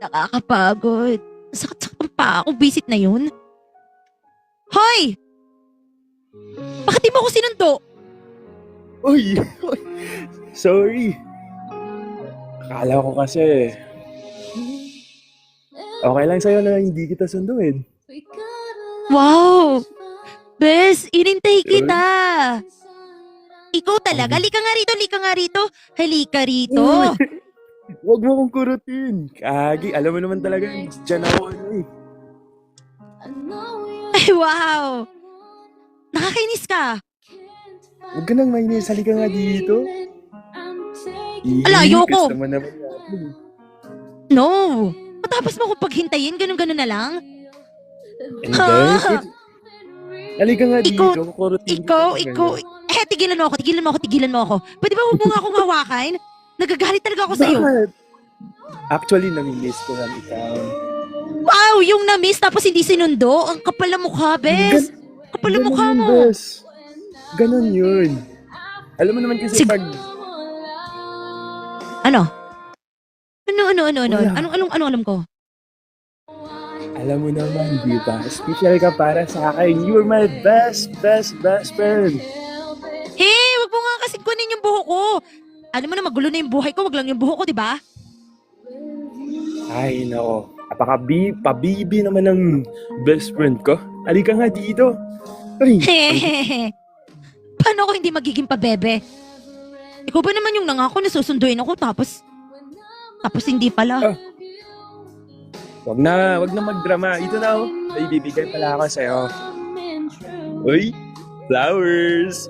Nakakapagod. Sakit-sakit ang paa ako. Visit na yun. Hoy! Bakit di mo ako sinundo? Uy! Sorry. Akala ko kasi okay lang sa'yo na hindi kita sunduin. Wow! Bes, inintay kita. Ikaw talaga. Lika nga rito, lika nga rito. Halika rito. Uy! Huwag mo kong kurutin. Kagi, alam mo naman talaga, dyan ako eh. Ay, wow! Nakakainis ka. Huwag ka nang mainis, halika nga dito. Ala, ayoko. Gusto mo naman natin. No. Matapos mo akong paghintayin, ganun-ganun na lang. Hindi. Halika nga dito, Ikaw- kukurutin Ikaw, kita. ikaw. Tigilan mo ako. Pwede ba huwag mo nga akong hawakan? Nagagalit talaga ako sa'yo. Bakit? Actually, namimiss ko lang ikaw. Wow, yung na-miss tapos hindi sinundo. Ang kapal na mukha, bes. Kapal na Ganun mukha yun, mo. Bes. Ganun yun. Alam mo naman kasi Sig- pag... Ano? Ano? Wala. Anong alam ko? Alam mo naman, di ba? Special ka para sa akin. You're my best friend. Hey, wag mo nga kasi kunin yung buhok ko. Alam mo na magulo na yung buhay ko, wag lang yung buhok ko, di ba? Ay, nako. Pabibi naman ng best friend ko. Halika nga dito. Ay, Hehehe. Paano ako hindi magiging pabebe? Ikaw ba naman yung nangako na susunduin ako tapos hindi pala. wag na magdrama. Ito na oh. May bibigay pala ako sa'yo. Uy, flowers.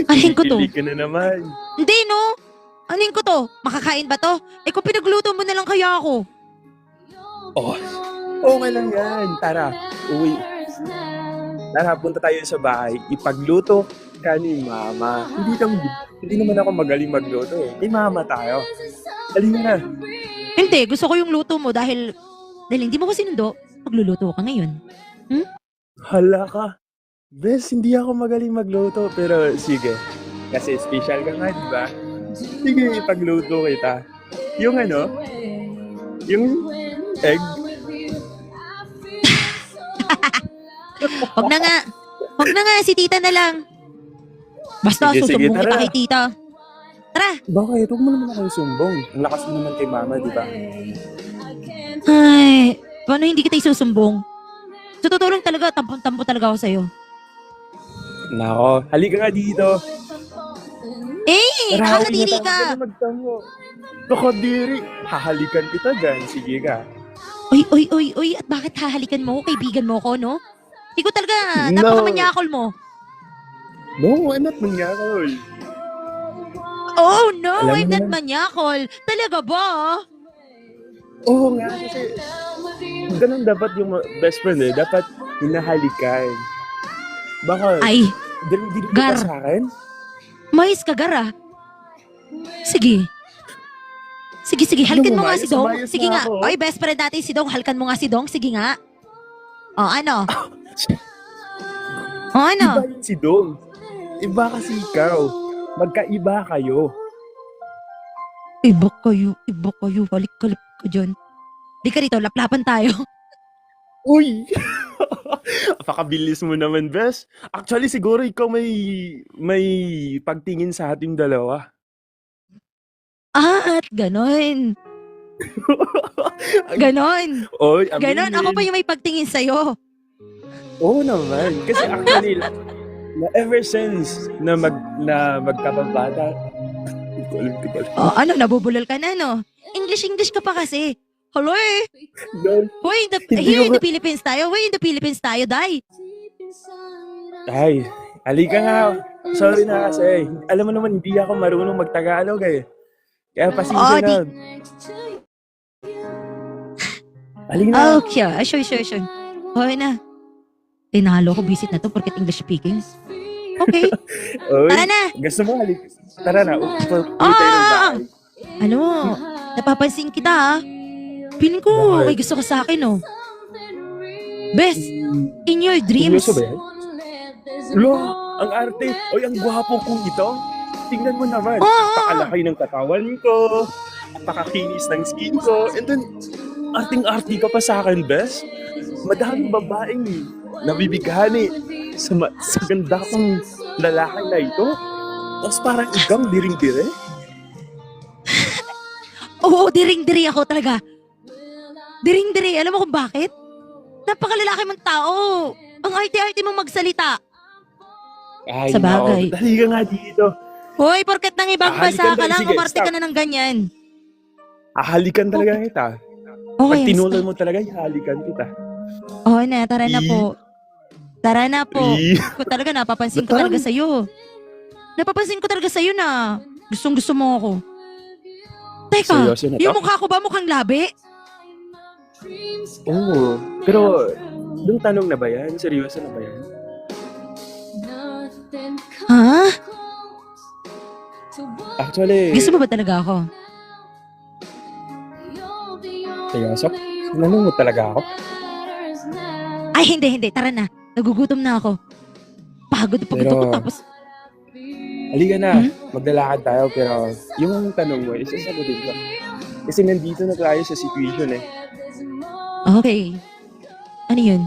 Anin ko to? Kikilig ka na naman. Hindi no. Anin ko to? Makakain ba to? Kung pinagluto mo na lang kaya ako. Oh, okay lang yan. Tara, uwi. Tara, punta tayo sa bahay. Ipagluto ka ni Mama. Hindi naman ako magaling magluto eh. May Mama tayo. Halika na. Hindi, gusto ko yung luto mo dahil hindi mo ko sinundo. Magluluto ka ngayon. Hala ka. Bes, hindi ako magaling magluto. Pero sige. Kasi special ka nga, di ba? Sige, ipagluto kita. Yung yung egg. Wag na nga, si tita na lang. Basta Sige, susumbong kita tara. kay tita. Tara. Bakit? Huwag mo naman ako sumbong. Ang lakas mo naman kay Mama, di ba? Ay, paano hindi kita isusumbong? Sa totoo lang talaga, tampon-tampo talaga ako sa'yo. Nako, halika nga dito. Eh, nakakadiri ka. Nakadiri. Hahalikan kita dyan. Sige ka. Uy, at bakit hahalikan mo? Kaibigan mo ko, no? Ikaw talaga, No. napakamanyakol mo. No, I'm not manyakol. Oh no, Alam mo I'm not naman. manyakol. Talaga ba? Oo nga, kasi ganun dapat yung best friend eh. Dapat hinahalikan. Baka, Ay, di Gar. ba sa akin? mais ka gara. Sige, halkan mo nga si Dong. Sumayas Sige na nga. ako. Oy, best friend natin si Dong. Halkan mo nga si Dong. Sige nga. Oh, ano? Oh, ano? Iba yun si Dong. Iba kasi ikaw. Magkaiba kayo. Iba kayo. Balik ka dyan. Di ka rito, laplapan tayo. Uy! Pakabilis mo naman, Bes. Actually, siguro ikaw may pagtingin sa ating dalawa. At ganon. Ganon. Oy, Ganon, ako pa yung may pagtingin sa'yo. Oo naman. Kasi actually, ever since na magkababata, hindi ko alam. Oh, ano, nabubulol ka na, no? English ka pa kasi. Hello eh. No. Here in ko- the Philippines tayo. We're in the Philippines tayo, Day. Ay, halika nga. Sorry na kasi. Alam mo naman, hindi ako marunong magtagalog eh. Kaya pasensya na. Halika na. Okay, sure. Okay na. Tinalo ko, visit na to porque English speaking. Okay, Oy, tara na. gusto mo halik? Tara na. Uwi tayo ng Ah! bahay. Ano mo, napapansin kita ha. Feeling ko Bakit? may gusto ka sa akin, oh. Best, in your dreams. Seryoso ba yan? Lo, ang arte. Oy, ang gwapo kong ito. Tingnan mo naman. Oo. Pakalaki ng katawan ko. Napakakinis ng skin ko. And then, arting-arty ka pa sa akin, bes. Madaming babaeng nabibighani sa ganda kong lalaki na ito. Tapos parang ikaw, diring-dire. Oo, diring-diri ako talaga. Diring-diri. Alam mo kung bakit? Napakalalaki mong tao. Ang arte-arte mong magsalita. Ay, Sa bagay. nako. Dali ka nga dito. Hoy, porket ng ibang Hahalikan basa ka tayo. lang, Sige, umarte ka stop. na ng ganyan. Hahalikan talaga kita. Okay, Pag tinulan mo talaga, hahalikan kita. Oo na, tara na po. Tara na po. Eh, Ko talaga, napapansin ko Ba't talaga sa'yo. Napapansin ko talaga sa'yo na gustong gusto mo ako. Teka, seryoso na to? yung mukha ko ba mukhang labi? Oo. Pero, yung tanong na ba yan? Seryoso na ba yan? Ha? Actually, Gusto mo ba talaga ako? seryoso? Sinanong mo talaga ako? Ay, hindi. Tara na. Nagugutom na ako. Pagod ako Pero- tapos. Halika na, Hmm? maglalakad tayo. Pero, yung tanong mo, isasagutin ko. Kasi nandito na tayo sa situation eh. Okay. Ano yun?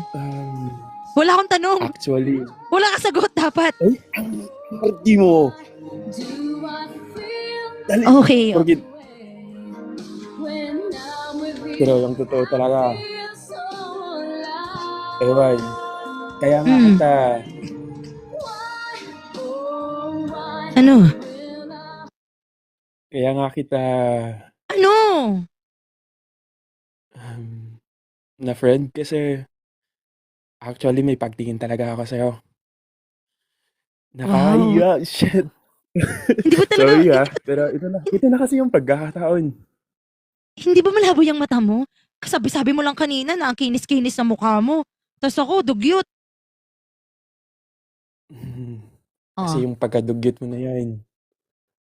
Wala akong tanong. Actually, Wala kang sagot dapat. ay, ang party mo. Dali. Okay. Forget. Pero yung totoo talaga, ewan. Kaya nga Hmm. kita, Ano? kaya nga kita, Ano? na friend kasi actually may pagtingin talaga ako sa'yo. Nakahiya, shit. Hindi ba talaga, Sorry pero ito na kasi yung pagkakataon. hindi ba malabo yung mata mo? Kasabi-sabi mo lang kanina na ang kinis-kinis sa mukha mo. Tapos ako, dugyot. Kasi yung pagkadugyot mo na yan.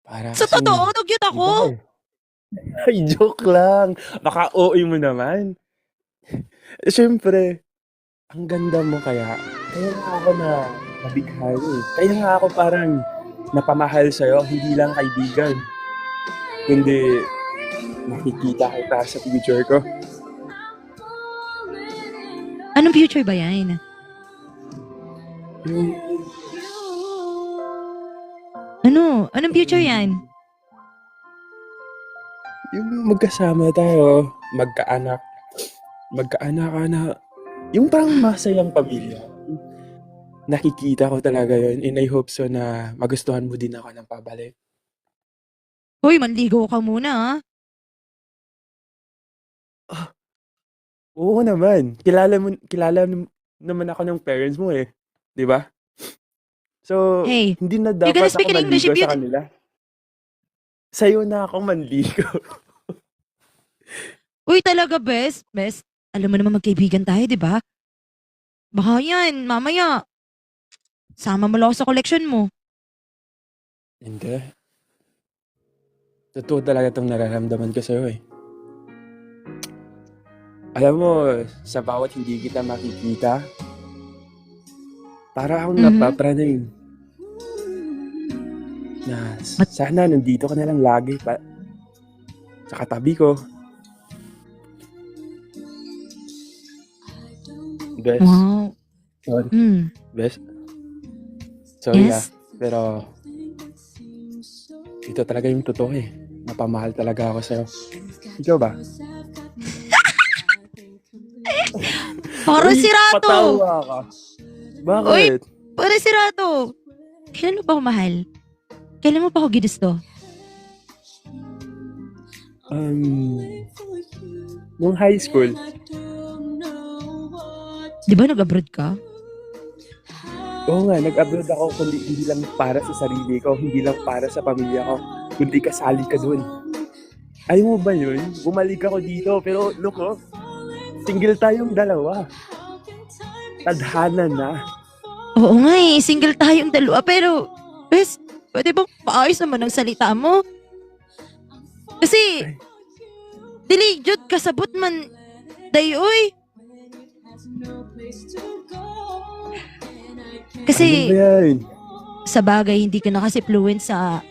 Para Sa kasing totoo, dugyot ako. iba eh. Ay, joke lang. Baka OA mo naman. Siyempre, ang ganda mo kaya. Kaya nga ako nabighani. Kaya nga ako parang napamahal sa'yo, hindi lang kaibigan. Kundi makikita kita sa future ko. Anong future ba yan? Yung, Ano? Anong future yan? yung magkasama tayo, magkaanak-anak, yung parang masayang pamilya. Nakikita ko talaga yun and I hope so na magustuhan mo din ako ng pabalik. Hoy, manligaw ka muna Oo naman. Naman ako ng parents mo eh. 'Di ba? So, Hey, hindi na you dapat gotta speak ako in English if manligaw you... sa kanila. Sa'yo na ako manligaw. Uy, talaga, best. Best, alam mo naman magkaibigan tayo, di ba? Baka yan, mamaya. Sama mo lang ako sa collection mo. Hindi. Totoo talaga itong nararamdaman ko sa'yo eh. Alam mo, sa bawat hindi kita makikita, para akong napapraning. Na sana nandito ka na lang lagi sa katabi ko. Bes, Wow. sorry. Bes, sorry Yes? pero ito talaga yung totoo eh. Napamahal talaga ako sa'yo. Ikaw ba? Para Uy, si Rato. patawa ka. Bakit? Para si Rato. Kailan mo pa ako mahal? Kailan mo pa ako ginusto? Nung high school, Di ba nag-abroad ka? oo nga, nag-abroad ako kundi hindi lang para sa sarili ko, hindi lang para sa pamilya ko, kundi kasali ka dun. Ayaw mo ba yun? Bumalik ako dito, pero look oh, single tayong dalawa. Tadhana na. Oo nga eh, single tayong dalawa. Pero, bes, pwede bang paayos naman ang salita mo? Kasi, diligyot kasabot man, dayoy. Kasi, Ano ba yan? sa bagay, hindi ka na kasi fluent sa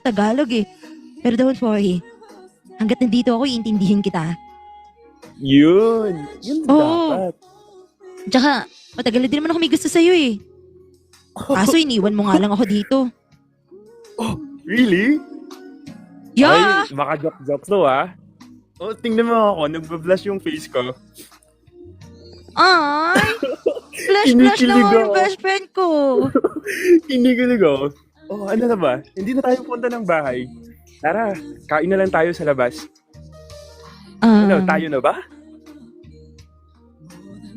Tagalog eh. Pero don't worry. Hanggat nandito ako, iintindihin kita. Yun Oo. dapat. Tsaka, matagal na din naman ako may gusto sa'yo eh. Kaso iniwan mo nga lang ako dito. Oh, really? Yeah! Ay, baka joke-joke to Oh, tingnan mo ako, nagbe-blush yung face ko. Ay! Flash Kinikilig na ako yung ako. best friend ko. Kinikilig ako. Oh, ano na ba? Hindi na tayo punta ng bahay. Tara, kain na lang tayo sa labas. Ano, tayo na ba?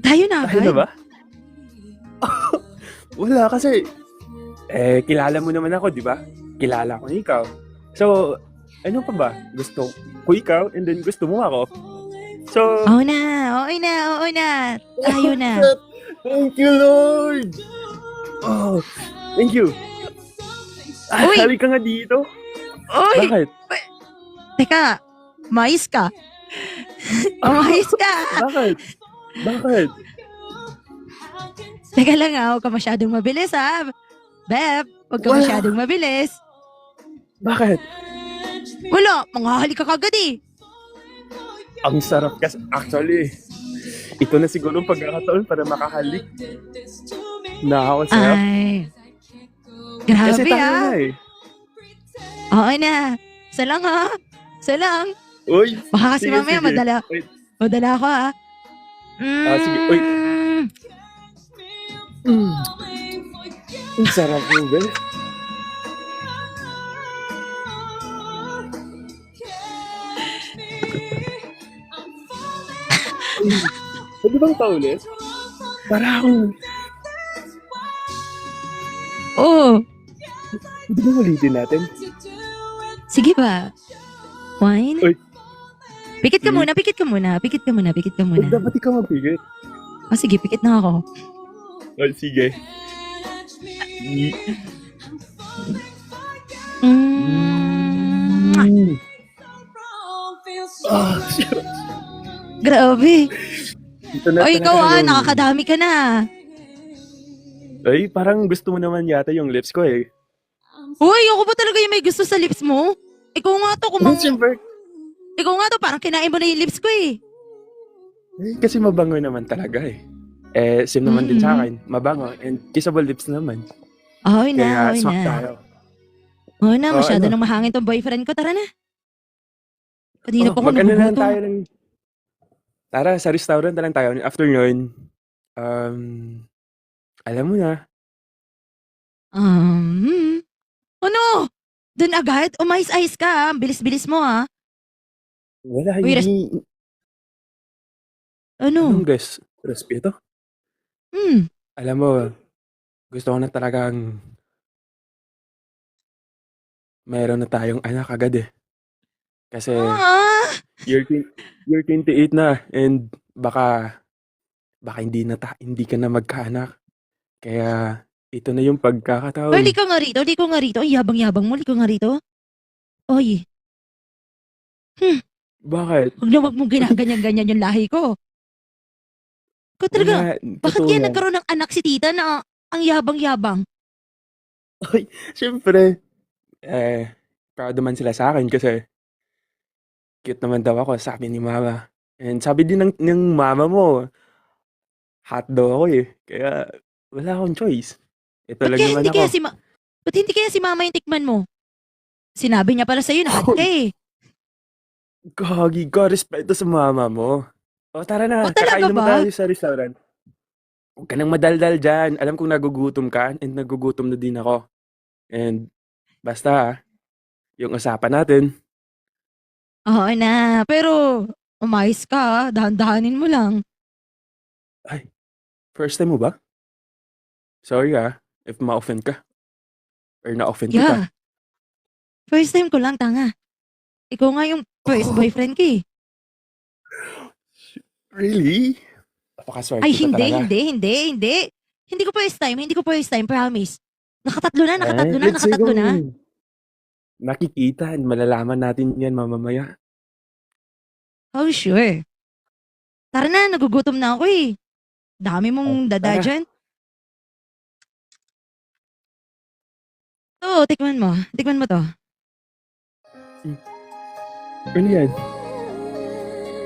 Tayo na Tayo agad? na ba? Wala kasi, kilala mo naman ako, di ba? Kilala ko na ikaw. So, ano pa ba? Gusto ko ikaw and then gusto mo ako. So, Oo na. Tayo na. Thank you, Lord! Oh, thank you. Uy! Halika nga dito. Uy! Bakit? Teka, mais ka. Mais ka. Bakit? Teka lang huwag ka masyadong mabilis Beb, huwag ka Wala. masyadong mabilis. Bakit? Wala, manghahali ka kagad eh. Ang sarap kasi. Actually, ito na siguro ang pagkakataon para makahalik na ako sa'yo. Ay, Kasi grabe tayo na eh. Oo na. Isa lang Isa lang. Uy, Baka kasi sige, mamaya sige. Wait. madala ako Sige. Uy. Ang sarap mo, Ben. Pwede bang paulit? Para akong... Oo. Pwede bang ulitin natin? Sige ba? Wine? Uy. Pikit ka muna. Huwag dapat ikaw mapigit. Sige, pikit na ako. Oh, sige. Ah, Grabe. ito na Ikaw talaga yung- nakakadami ka na. Ay, parang gusto mo naman yata yung lips ko eh. Uy, ako ba talaga yung may gusto sa lips mo? Ikaw nga to, Siyempre. parang kinain mo na yung lips ko eh. Kasi mabango naman talaga eh. Same naman din sa akin. Mabango. And kissable lips naman. Ahoy Kaya na. smack tayo. Oo na, masyado ano? nang mahangin tong boyfriend ko. Tara na. Kanina pa ako Mag-ano na lang nagugutom. tayo ng... Tara, sa restaurant na lang tayo. After nun, alam mo na. Ano? Doon agad? Umais-ais ka Ang bilis-bilis mo Wala, Uy, hindi... Ano? Anong respeto? Hmm. Alam mo, gusto ko na talagang mayroon na tayong anak agad eh. Kasi year 28 na and baka hindi ka na magkaanak. Kaya ito na yung pagkakataon. Ay, ka nga rito. Liko nga rito. Ay, yabang-yabang mo. Liko nga rito. Oy, Bakit? wag mong ginaganyan-ganyan yung lahi ko. Ikaw talaga, Wala, bakit totoo kaya yan. nagkaroon ng anak si tita na ang yabang-yabang? Siyempre, proud naman sila sa akin kasi cute naman daw ako, sabi ni mama. And sabi din ng mama mo, hot daw ako eh. Kaya wala akong choice. Ito Ba't lang kaya naman hindi ako. kaya ba't hindi kaya si mama yung tikman mo? Sinabi niya pala sa'yo na hot ka eh. Gagi ka, respeto sa mama mo. O tara na, O, talaga kakain naman ba? tayo sa restaurant. Huwag ka nang madaldal dyan. Alam kong nagugutom ka and nagugutom na din ako. And basta, yung usapan natin, Oo na, pero umayos ka dahan-dahanin mo lang. first time mo ba? Sorry if ma-offend ka. Or na-offend kita. Yeah. First time ko lang, tanga. Ikaw nga yung first boyfriend ko eh. Really? Napakaswerte Ay, ka talaga. hindi. Hindi ko first time, promise. Nakatatlo na. Let's say kung nakikita and malalaman natin yan mamamaya. Oh, sure. Tara na, nagugutom na ako eh. Dami mong dada tara. dyan. Tikman mo to. Ano yan?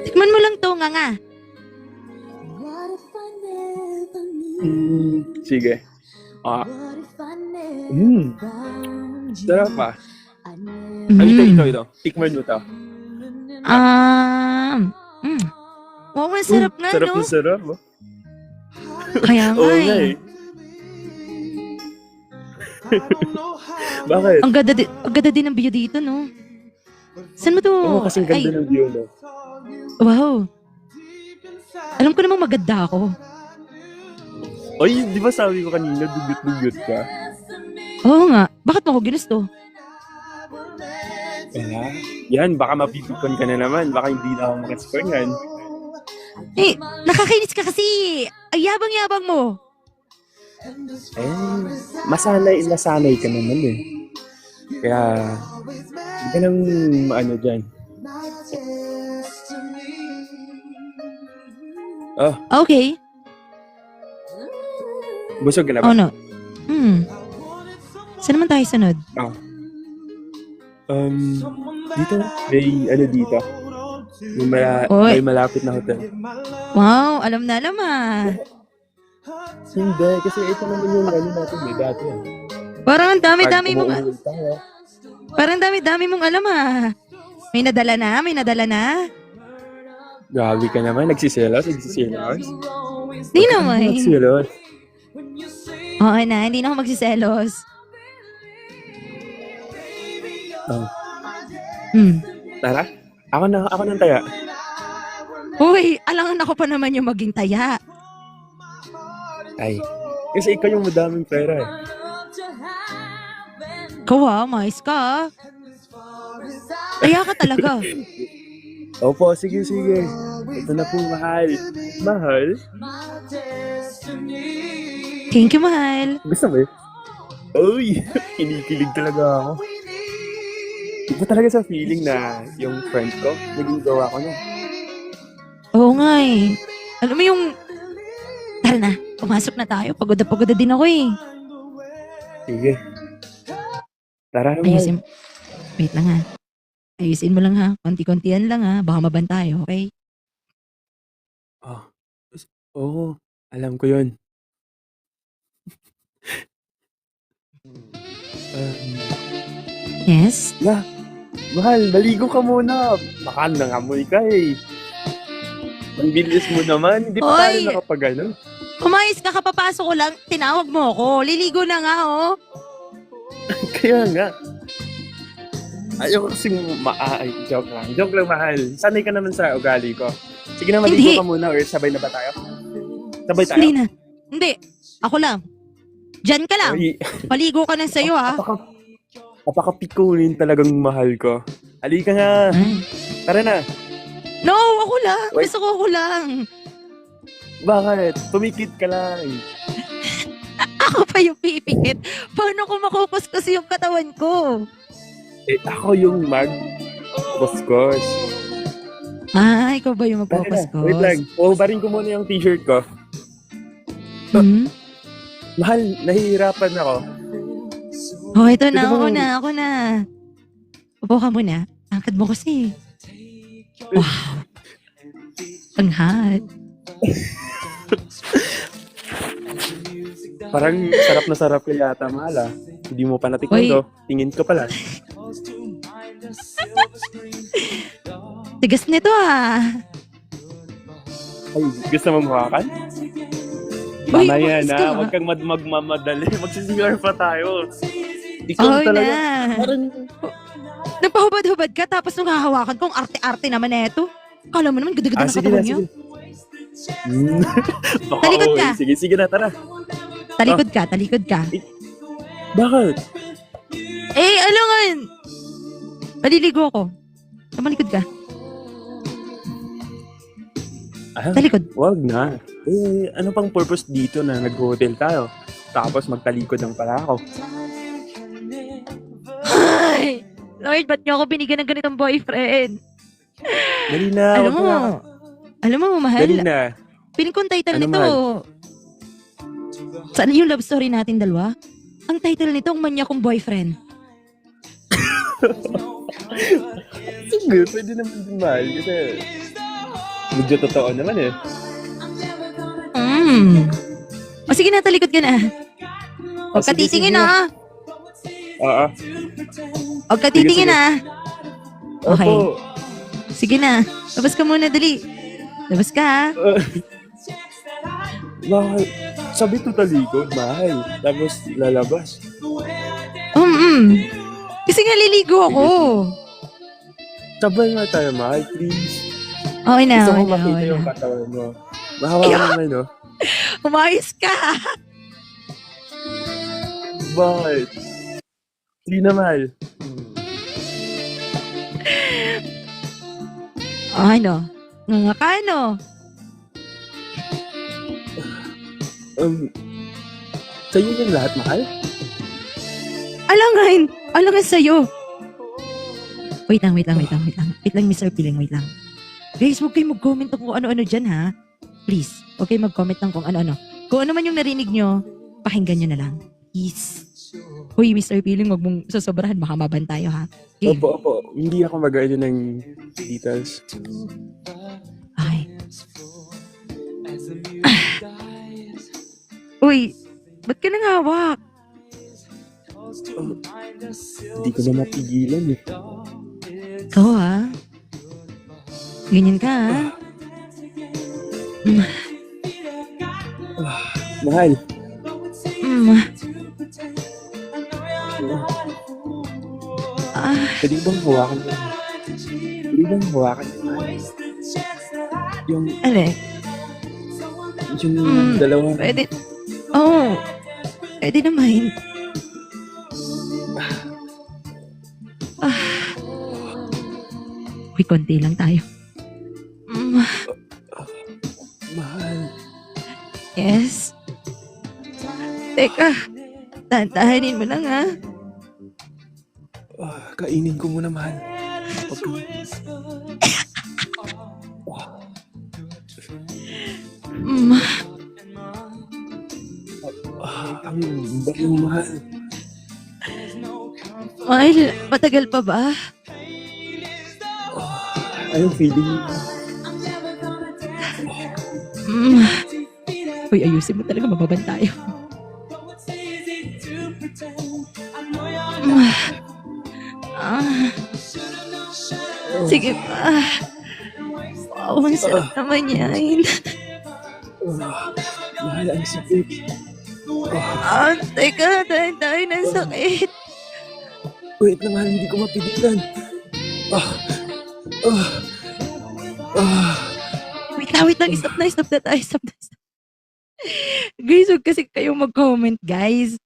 Tikman mo lang to, nga. Sige. Sarap pa. Ito. Tikman mo to. Wow, ang sarap nga, Sarap no? na sarap. Oh. Kaya nga Oo nga eh. eh. Bakit? Ang ganda din ng view dito, no? Saan mo to? Oo, kasing ganda ng view, no? Wow. Alam ko namang maganda ako. Oy, di ba sabi ko kanina, dugyot-dugyot ka? Oo nga. Bakit mo ako ginusto? Yan, baka mapipikon ka na naman. Baka hindi na ako makascore yan. Eh, nakakainis ka kasi. Ay, yabang-yabang mo. Nasanay ka naman eh. Kaya, hindi ka nang ano dyan. Oh, Okay. busog ka na ba? Oh, no. Saan naman tayo sunod? Dito, may ano dito. Oy. May malapit na hotel. Wow, alam na alam ah. Hindi, kasi ito naman yung ano natin eh, dati. Parang ang dami-dami mong... Pag umuwi tayo, Parang dami-dami mong alam ah. May nadala na. grabe ka naman, nagsiselos. Di naman. Nagsiselos. Oo na, hindi na ako magsiselos. Oh. Tara, Ako nang taya. Uy, alangan ako pa naman yung maging taya. Ay, kasi ikaw yung madaming pera eh. Kawa, mais ka ah. Taya ka talaga. Opo, sige. Ito na po, mahal. Mahal? Thank you, mahal. Gusto mo eh? Uy, kinikilig talaga ako. Iba talaga sa feeling na yung friend ko, naging gawa ko na. Oo nga eh. Alam mo yung... Tara na, pumasok na tayo. Pagod na din ako eh. Sige. Tara naman. Ayusin. Wait lang ha. Ayusin mo lang ha. Konti-kontian lang ha. Baka maban tayo, okay? Oo, alam ko yun. Yes? Mahal, baligo ka muna. Baka nangamoy ka eh. Ang bilis mo naman. Hindi pa tayo Hoy! nakapag-ano. Umayos ka, kapapasok ko lang. Tinawag mo ako. Liligo na nga oh. Kaya nga. Ayaw kasing joke lang. Joke lang, mahal. Sanay ka naman sa ugali ko. Sige na, maligo Hindi. ka muna or sabay na ba tayo? Sabay tayo? Hindi na. Hindi. Ako lang. Diyan ka lang. Ay, Paligo ka na sa'yo ha. napaka-pikunin talagang mahal ko. Halika nga. Tara na. No, ako lang. Wait. Gusto ko ako lang. Bakit? Tumikit ka lang. Ako pa yung pipikit. Paano ko makukuskus yung katawan ko? Ako yung mag-kuskus. Ikaw ba yung Tara na. magkukuskus? Wait lang. Barin ko muna yung t-shirt ko. Mahal, nahihirapan ako. Oh, ito na. Ito ba- Ako na. Upo ka muna. Angkad mo kasi. Wow. Ang hot. Parang sarap na sarap ka yata, mahal ah. Hindi mo pa natikman Uy. to. Tingin ko pala. Tigas nito ah. Ay, gusto mo mawakan? Uy, Mamaya umayos na, ka. huwag kang magmamadali. Magsisigar pa tayo. Ikaw Oh, talaga. na. Parang, Nagpahubad-hubad ka tapos nung hahawakan ko, ang arte-arte naman na ito. Kala mo naman, ganda-ganda ng sige katawan na, niyo. sige. Baka Talikod ka. Sige na, tara. Talikod ka. Bakit? Alangan. Maliligo ako. Tumalikod ka. Talikod. Wag na. Ano pang purpose dito na nag-hotel tayo? Tapos magtalikod lang pala ako. Ay! Lord, ba't niyo ako binigyan ng ganitong boyfriend? Dali na. Alam mo, mahal. Dali na. Piling ko ang title Ano, nito. Saan yung love story natin dalawa? Ang title nito, ang manya kong boyfriend. Sige, pwede naman din mahal kasi medyo totoo naman eh. O sige na, talikod ka na. Huwag ka Sige, titingin sige. ah. Oo. Huwag ka Sige, titingin sige. ah. Okay. Opo. Sige na. Labas ka muna, dali. Labas ka ah. Mahal. Sabi to talikod, mahal. Tapos lalabas. Kasi nga liligo ako. Sabay nga tayo, mahal. Please. Okay na, Gusto ko okay na, makita okay yung na. katawan mo. Mahawakan naman, no? Umayos ka. Bakit? Hindi na, mahal. Ano? Nga ka, ano? Sa'yo yung lahat, mahal? Alangan sa'yo. Wait lang, Mr. Piling, wait lang. Guys, huwag kayong mag-comment kung ano-ano dyan, ha? Please, huwag kayong mag-comment ng kung ano-ano. Kung ano man yung narinig nyo, pakinggan nyo na lang. Please. Hoy, Mr. Piling, huwag mong sasobrahan. Baka maban tayo, ha? Okay. Opo. Hindi ako mag-ano ng details. Okay. Uy, ba't ka nang hawak? Hindi ko na mapigilan, eh. Ikaw, ha? Ganyan ka, ha? Mahal. Pwede bang hawakan mo? Mahal? Yung Ano eh? dalawa. Pwede. Oo. Pwede naman. Uy, konti lang tayo. Mahal. Yes. Teka. Tahan-tahanin mo lang, ha? Kainin ko muna, mahal. Ang baki mo, mahal. Mahal, matagal pa ba? Anong feeling mo? Uy, ayusin mo talaga, mababan tayo. Sige pa. Wow, ang sarap naman yan. Mahal, ang sakit. Teka, tayo ng sakit. Wait lang, mahal, hindi ko mapigilan. Wait lang, stop na tayo. Guys, huwag kasi kayong mag-comment, guys.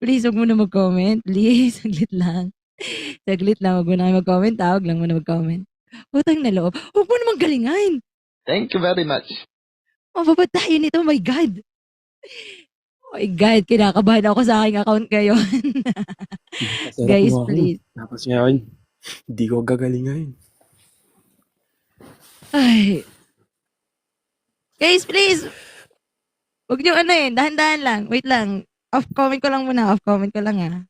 Please, huwag mo na mag-comment. Please, saglit lang. Huwag mo na mag-comment, ha? Huwag lang mo na mag-comment. Utang na loob. Huwag mo naman galingan. Thank you very much. Mababad tayo nito, my God. Oh my God, kinakabahan ako sa aking account ngayon. Guys, please. Tapos ngayon, hindi ko gagalingan. Ay. Guys, please. Huwag niyo dahan-dahan lang. Wait lang. Off-comment ko lang muna. Off-comment ko lang, ha.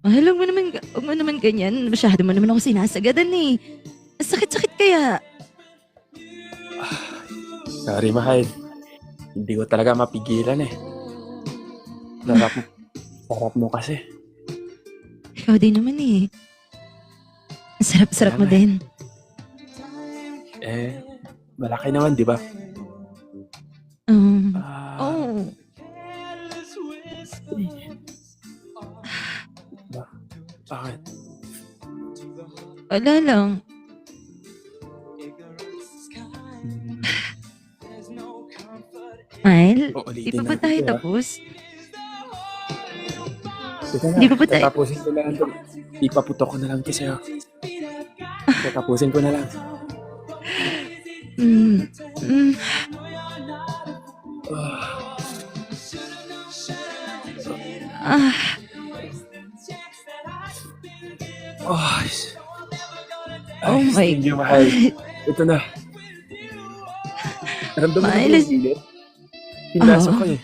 Mahal, huwag mo naman ganyan. Masyado mo naman ako sinasagadan eh. Ang sakit-sakit kaya. Sorry, mahal. Hindi ko talaga mapigilan eh. Sarap mo kasi. Ikaw din naman eh. Ang sarap-sarap mo din. Malaki naman, di ba? Oh. Bakit? Wala lang. Mahal, di pa ba tayo tapos? Hindi pa ba tayo? Tatapusin ko na lang. Ipaputok ko na lang ito sa'yo. Tatapusin ko na lang. Ay, Oh my thank you, mahal. God. Ito na. Naramdaman mo ba Mahal. yung init? Pinasok Oo. ko eh.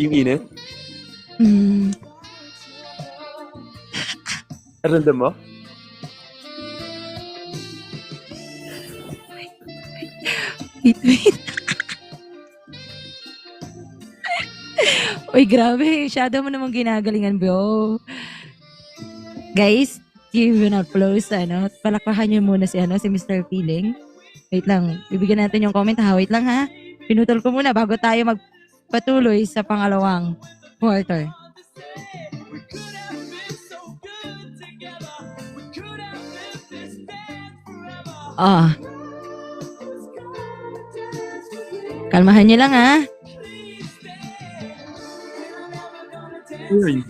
Yung init? Mm, Naramdam mo? wait. Uy, grabe. Shadow mo namang ginagalingan, bro. Guys, give an applause, palakpakan niyo muna si Mr. Feeling. Wait lang, bibigyan natin yung comment ha. Wait lang ha. Pinutol ko muna bago tayo magpatuloy sa pangalawang quarter. Ah. Kalmahan niyo lang ha. Uy.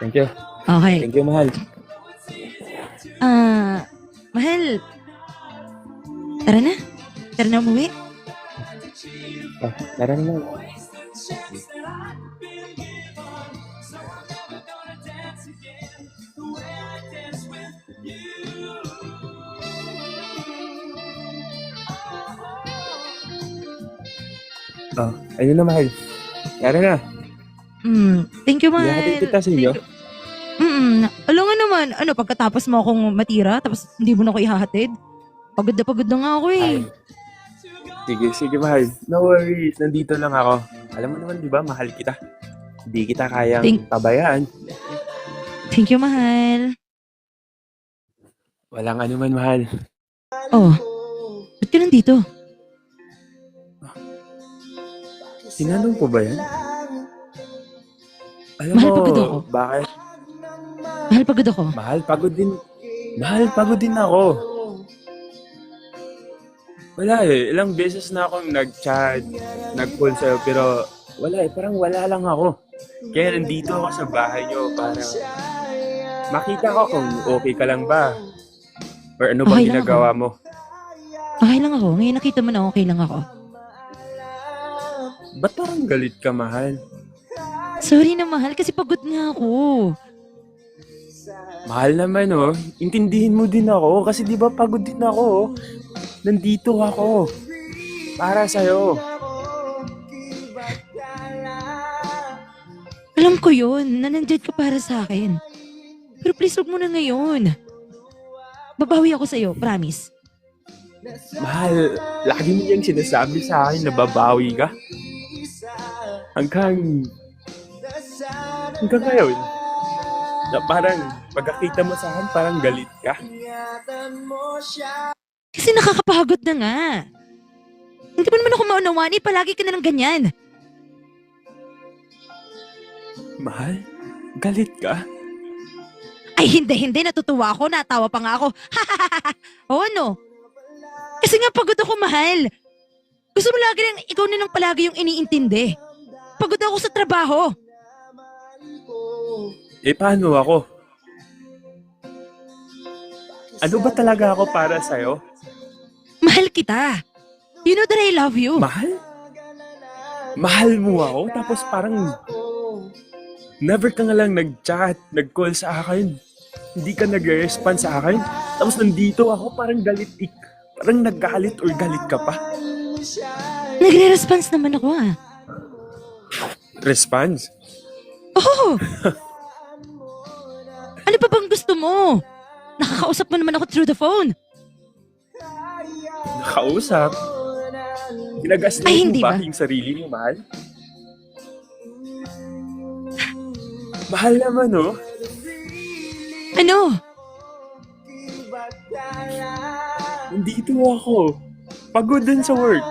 Thank you. Okay. Thank you, mahal. Mahal. Tara na. Tara na umuwi. Tara naman. Ayun na, mahal. Tara na. Thank you, mahal. Ihahatid kita sa inyo. Alam nga naman, pagkatapos mo akong matira, tapos hindi mo na ako ihahatid? Pagod na nga ako eh. Sige, mahal. No worries. Nandito lang ako. Alam mo naman, di ba, mahal kita. Hindi kita kayang pabayaan. Thank you, mahal. Walang anuman, mahal. Oh, ba't ka nandito? Tinanong ko ba yan? Alam Mahal, mo, pagod ako. bakit? Mahal, pagod ako. Mahal, pagod din ako. Wala eh. Ilang beses na akong nag-chat, nag-call sa'yo, pero wala eh. Parang wala lang ako. Kaya nandito ako sa bahay niyo para makita ko kung okay ka lang ba. Or ano bang Okay lang ginagawa mo. Okay lang ako. Ngayon nakita mo na okay lang ako. Ba't parang galit ka, mahal? Sorry na, mahal, kasi pagod nga ako. Mahal naman, oh. Intindihin mo din ako kasi di ba pagod din ako, oh. Nandito ako. Para sa'yo. Alam ko yun, na nandyan ka para sa akin. Pero please, huwag mo na ngayon. Babawi ako sa'yo, promise. Mahal, lagi mo niyang sinasabi sa akin na babawi ka. Hanggang ngayon, na parang pagkakita mo sa akin, parang galit ka. Kasi nakakapagod na nga. Hindi mo naman ako maunawaan, palagi ka na lang ganyan. Mahal, galit ka? Ay, hindi, natutuwa ako, natawa pa nga ako. O ano? Kasi nga pagod ako, mahal. Gusto mo lagi lang, ikaw na lang palagi yung iniintindi. Pagod ako sa trabaho. Eh, paano ako? Ano ba talaga ako para sa'yo? Mahal kita. You know that I love you. Mahal? Mahal mo ako? Tapos parang never ka nga lang nag-chat, nag-call sa akin. Hindi ka nag-respond sa akin. Tapos nandito ako, parang galit. Parang naggalit or galit ka pa. Nagre-response naman ako ah. Response? Oh! Ano pa bang gusto mo? Nakakausap mo naman ako through the phone. Nakausap? Ginagaslit Ay, mo hindi ba ba? yung sarili mo, mahal? Mahal naman, oh. Ano? Nandito ako. Pagod din sa work.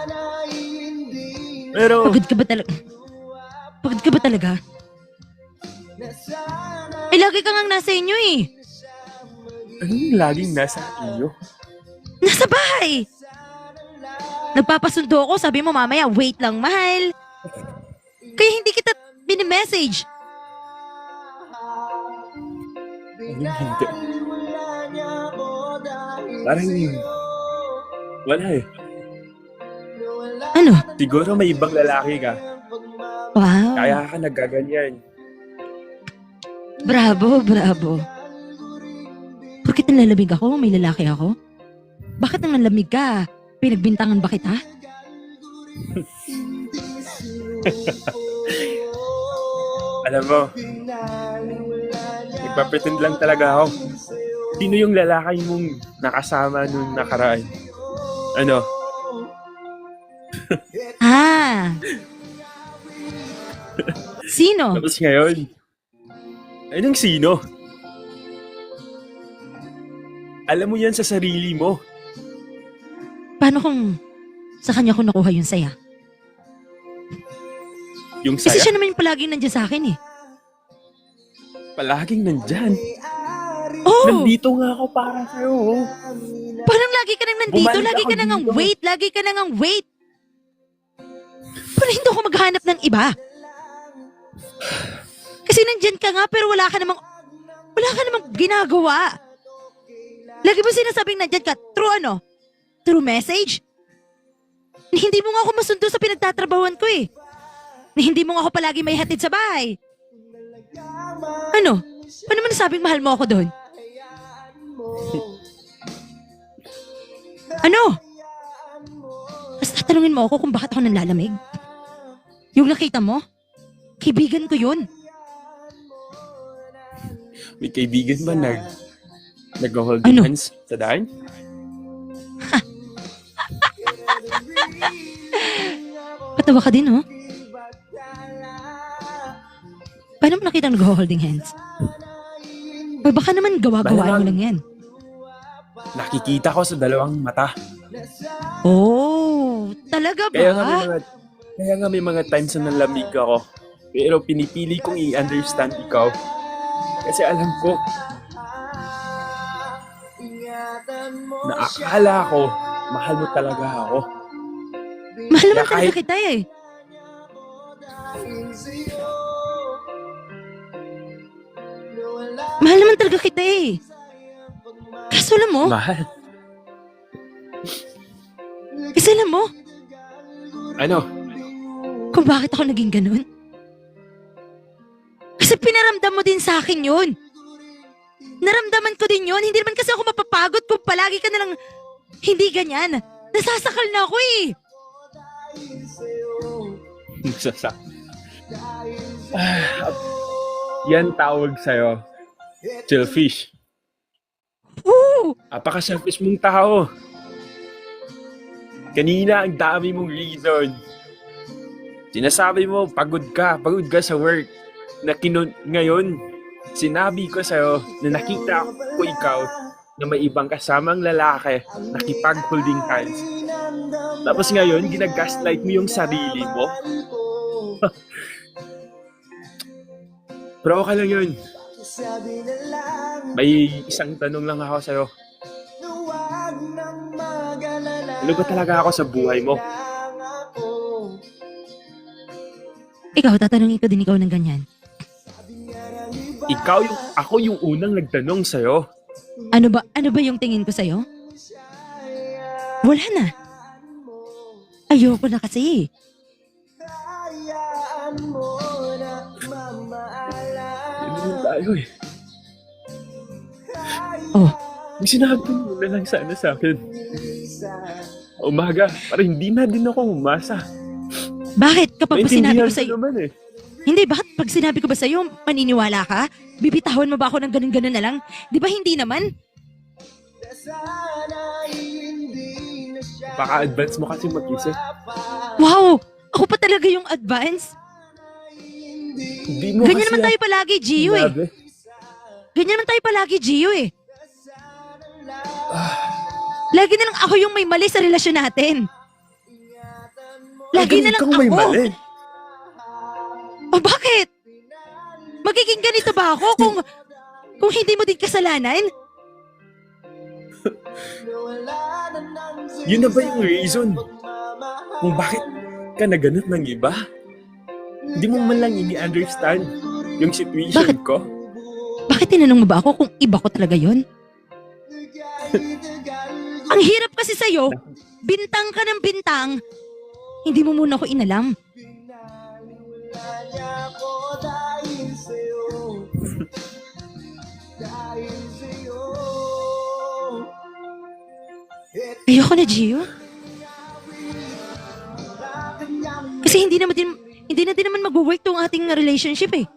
Pero, Pagod ka ba talaga? Pagod ka ba talaga? Eh, lagi ka ngang nasa inyo eh. anong laging nasa iyo? Nasa bahay. Nagpapasundo ako, sabi mo mamaya, wait lang, mahal. Kaya hindi kita mini-message. Anong hindi? Parang, wala eh. Ano? Siguro may ibang lalaki ka. Wow. Kaya ka nagaganyan. Bravo, bravo. Porkit nalamig ako, may lalaki ako? Bakit nang nalamig ka? Pinagbintangan ba kita? Alam mo, nagpapretend lang talaga ako. Sino yung lalaki mong nakasama nung nakaraan? Ano? Ah! Sino? Tapos ngayon, anong sino? Alam mo yan sa sarili mo. Paano kung sa kanya ko nakuha yung saya? Yung Kasi saya, siya naman yung palaging nandiyan sa akin eh. palaging nandyan. Oh! Nandito nga ako para sa'yo. Oh. Parang lagi ka nang nandito, Bumalik lagi ako ka nang dito. wait, lagi ka nang wait. Pero hindi ako maghanap ng iba. Kasi nandyan ka nga pero wala ka namang ginagawa. Lagi mo sinasabing nandyan ka, through ano? Through message? Hindi mo nga ako masundo sa pinagtatrabahuan ko eh. Hindi mo nga ako palagi may hatid sa bahay. Ano? Paano mo nasabing mahal mo ako doon? Ano? Mas tatanungin mo ako kung bakit ako nanlalamig? Yung nakita mo? Kaibigan ko yun. May kaibigan ba nag-hold Ano? hands sa daan? Patawa ka din, oh. Paano mo nakita nag-holding hands? O baka naman gawa-gawa mo lang yan. Nakikita ko sa dalawang mata. Oh, talaga ba? Kaya nga may mga times na nalamig ako. Pero pinipili kong i-understand ikaw. Kasi alam ko na akala ko mahal mo talaga ako. Mahal naman Kaya talaga kahit- kita eh. Mahal naman talaga kita eh. Kaso alam mo, Mahal. Ano? kung bakit ako naging ganun? Kasi pinaramdam mo din sa akin yun. Naramdaman ko din yun. Hindi naman kasi ako mapapagod kung palagi ka nalang hindi ganyan. Nasasakal na ako eh. Masasak. Yan tawag sa'yo. Chillfish. Woo! Apaka-selfish mong tao. Kanina ang dami mong reason. Sinasabi mo, pagod ka sa work. Ngayon, sinabi ko sa'yo na nakita ko ikaw na may ibang kasamang lalaki nakipag-holding hands. Tapos ngayon, ginagaslight mo yung sarili mo. Pero okay lang yun. May isang tanong lang ako sa'yo. Ano ba talaga ako sa buhay mo? Ikaw, tatanungin ko din ikaw ng ganyan. Ako yung unang nagtanong sa'yo. Ano ba yung tingin ko sa'yo? Wala na. Ayoko na kasi. Yun naman tayo eh. Oh, May sinabi mo na lang sana sa akin. Umaga, para hindi na din ako umasa. bakit kapag sinabi ko Naintindihan sa'yo? naman eh. Hindi, bakit pag sinabi ko ba sa'yo, maniniwala ka? Bibitawan mo ba ako ng ganun-ganun na lang? Di ba hindi naman? Baka-advance mo kasi mag-isip. Wow! Ako pa talaga yung advance? Hindi mo Ganyan kasi naman tayo palagi, Gio eh. sinabi. Ganyan naman tayo palagi, Gio eh. Lagi na lang ako yung may mali sa relasyon natin. Lagi na lang Ikaw ako. may mali. O bakit? Magiging ganito ba ako kung hindi mo din kasalanan? Yun na ba yung reason kung bakit ka naganap ng iba? Hindi mo man lang ini-understand yung situation Bakit? ko? Bakit tinanong mo ba ako kung iba ko talaga yon? Ang hirap kasi sa'yo, bintang ka ng bintang, hindi mo muna ako inalam. Ayoko na, Gio. Kasi hindi na din naman mag-work tong ating relationship eh.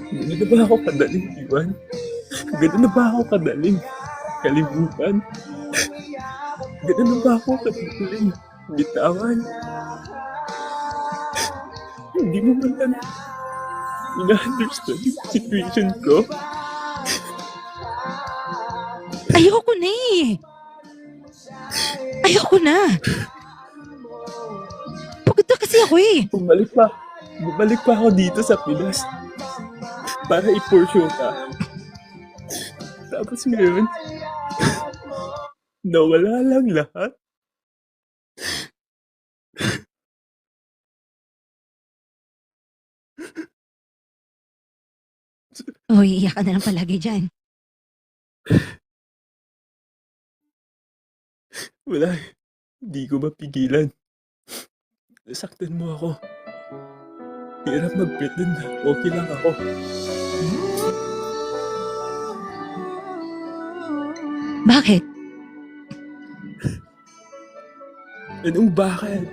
Gano'n na ba ako kadaling iwan? Gano'n na ba ako kadaling kalimutan? Gano'n na ba ako kadaling bitawan? Hindi mo man lang ina-understand yung situation ko. Ayoko na eh. Ayoko na. Pagod na kasi ako eh. Bumalik pa ako dito sa Pinas para i-pursue ka. Tapos ngayon, nawala lang lahat. Oh, iiyak ka na lang palagi dyan. Wala, hindi ko mapigilan. Nasaktan mo ako. Hirap mag-pretend na okay lang ako. Bakit? Anong bakit?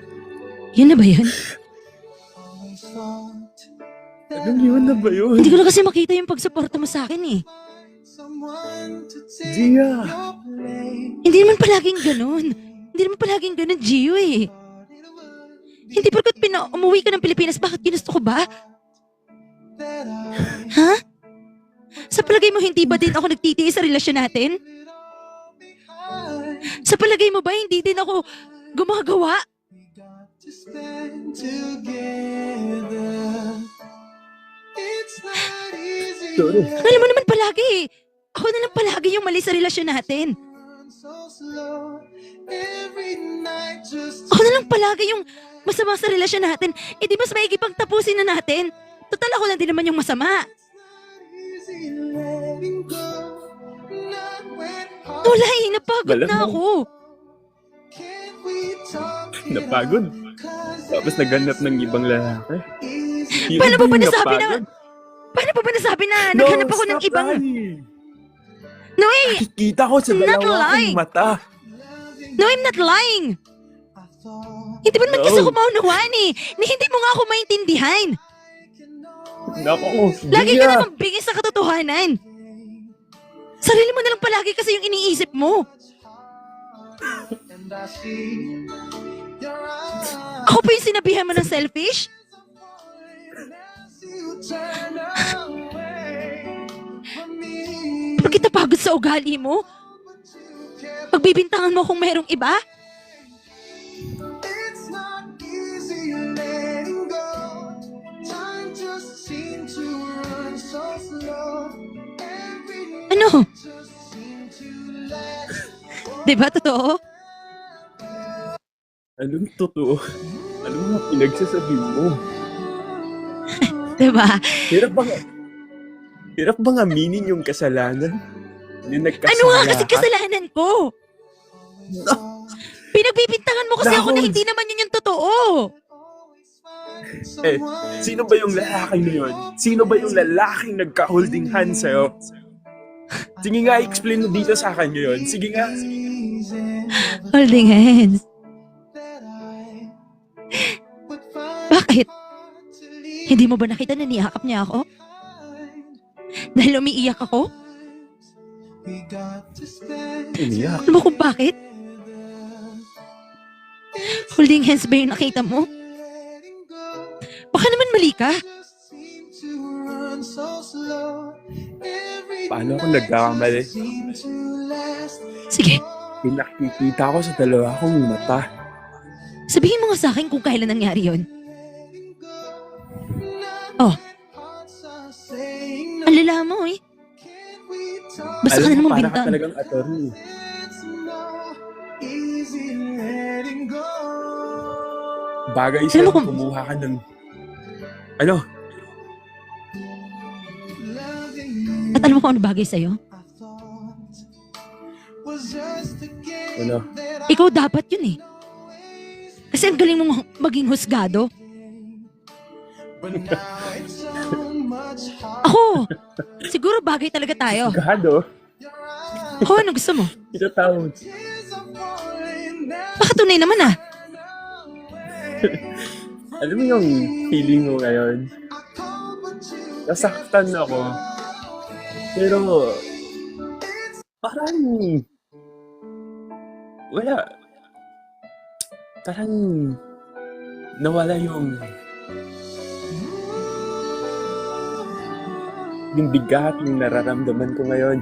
Yun na ba yun? Anong yun na ba yun? Hindi ko na kasi makita yung pagsuporta mo sa akin eh. Gia! Hindi naman palaging ganun. Hindi naman palaging ganun, Gio eh. Hindi porkat umuwi ka ng Pilipinas, bakit ginusto ko ba? Ha? Sa palagay mo, hindi ba din ako nagtitiis sa relasyon natin? Sa palagay mo ba, hindi din ako gumagawa? Sorry. Alam mo naman palagi eh. Ako na lang palagi yung mali sa relasyon natin. Ako na lang palagi yung masama sa relasyon natin. Eh di mas maigi pang tapusin na natin. Total ako lang din naman yung masama. Wala eh, napagod Wala na mo. ako. Napagod? Tapos naghanap ng ibang lalaki? Yun Paano ba ba yung nasabi na... napagod? Paano ba nasabi na naghanap ako ng stop ibang... lying. No, eh! Nakikita ko sa Not dalawa lying. kong mata. No, I'm not lying! Hindi ba naman kasi ako maunawaan eh, na hindi mo nga ako maintindihan. Nako, Lagi ka Gia. namang bigis sa katotohanan. Sarili mo na lang palagi kasi yung iniisip mo. Ako pa yung sinabihan mo ng selfish? Bakit napagod sa ugali mo? Pagbibintangan mo kung merong iba? Ano? Diba totoo? Anong totoo? Ano nga pinagsasabi mo? Diba? Hirap bang aminin yung kasalanan? Nagkasala Ano nga kasi ka? kasalanan ko? Pinagbibintangan mo kasi ako na hindi naman yun yung totoo. Eh, sino ba yung lalaki na yun? Sino ba yung lalaking nagka-holding hand sa'yo? Sige nga, explain mo dito sa akin ngayon. Sige nga. Holding hands. Bakit? Hindi mo ba nakita na niyakap niya ako? Dahil umiiyak ako? Umiyak. Alam mo kung bakit? Holding hands ba yung nakita mo? Baka naman mali ka. Paano ako nagkakamali? Sige, Pinakikita ko sa dalawa kong mata. sabihin mo nga sa akin kung kailan nangyari yun. Oh. Ang lala mo eh. Basta ka na Alam mo, namang para ka bintang. talagang attorney. Bagay Alam mo sa'yo kung- kumuha ka ng... Ano? At alam mo kung ano bagay sa'yo? Ano? Ikaw dapat yun eh. Kasi ang galing mong maging husgado. Ako! Siguro bagay talaga tayo. Gado. Oo, ano gusto mo? Itatawag. Baka tunay naman ah. Alam mo yung feeling mo ngayon? Nasaktan ako. Pero, parang, wala. Parang, nawala yung bigat yung nararamdaman ko ngayon.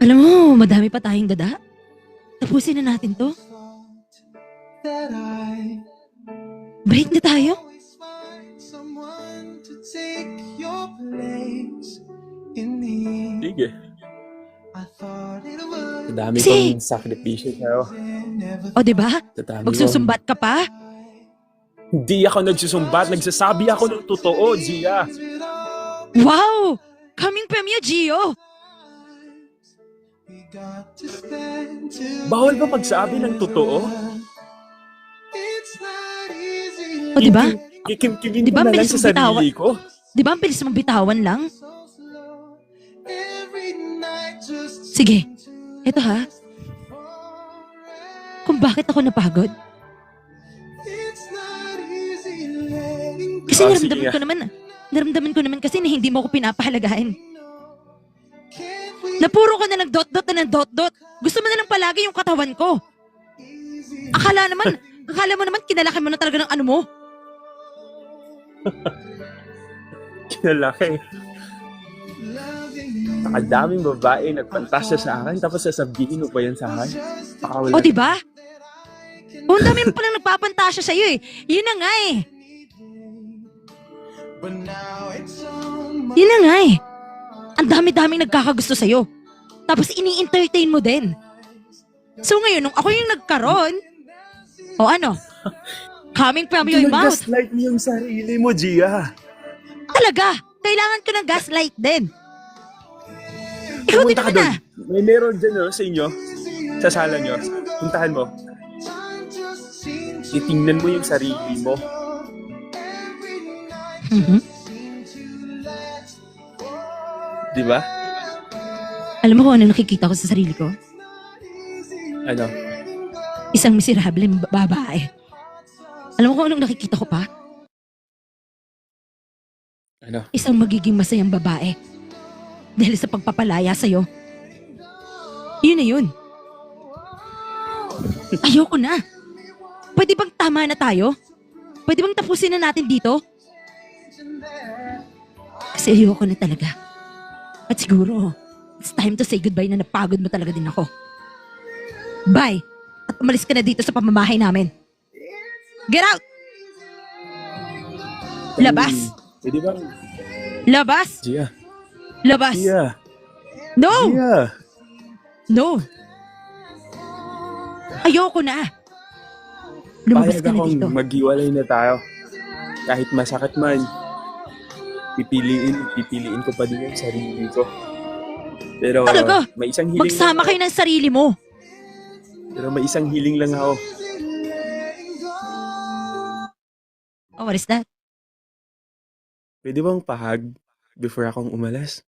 Alam mo, madami pa tayong dada. Tapusin na natin to. Break na tayo. Sige. Sa dami Kasi- kong sakripisyo sa'yo. O diba? Sa dami Magsusumbat ka pa? Hindi ako nagsusumbat. Nagsasabi ako ng totoo, Gia. Wow! Coming from you, Gio! Bawal ba magsabi ng totoo? O diba? Kikimkimin Di ko ba, na lang bilis sa mong bitawan? sarili ko. Diba ang bilis mong bitawan lang? Sige, eto ha. Kung bakit ako napagod? Kasi Oh, naramdaman sige ko naman, naramdaman ko naman kasi na hindi mo ako pinapahalagahan. Na puro ka na ng dot-dot na ng dot-dot. Gusto mo na lang palagi yung katawan ko. Akala mo naman kinalaki mo na talaga ng ano mo. Kinalaki. Nakadaming babae nagpantasya sa akin tapos sasabihin mo pa yan sa akin? Pakawala. O diba? O ang dami mo palang nagpapantasya sa'yo eh. Yun na nga eh. Yun na nga eh. Ang dami-daming nagkakagusto sa'yo. Tapos ini-entertain mo din. So ngayon, nung ako yung nagkaroon, o ano? Coming from your mouth. Gaslight mo yung sarili mo, Gia. Talaga, kailangan ko ng gaslight din. Ikaw din Pumunta ka naman doon. ah. May meron dyan sa inyo. Sa sala nyo. Puntahan mo. Titingnan mo yung sarili mo. Mhm. Di ba? Alam mo kung ano nakikita ko sa sarili ko? Ano? Isang miserable babae. Alam mo kung anong nakikita ko pa? Ano? Isang magiging masayang babae. Dahil sa pagpapalaya sa'yo. Yun na yun. Ayoko na. Pwede bang tama na tayo? Pwede bang tapusin na natin dito? Kasi ayoko na talaga. At siguro, it's time to say goodbye na napagod mo talaga din ako. Bye! At umalis ka na dito sa pamamahay namin. Get out! Labas! Pwede bang? Labas! Gia. Labas! Gia. No! Gia. No! Ayoko na! Lumabas Payag ka na akong dito. maghiwalay na tayo. Kahit masakit man, pipiliin ko pa din yung sarili ko. Pero Talaga? may isang hiling Magsama lang kayo ng sarili mo. Pero may isang hiling lang ako. Oh, what is that? Pwede bang pahag before akong umalis?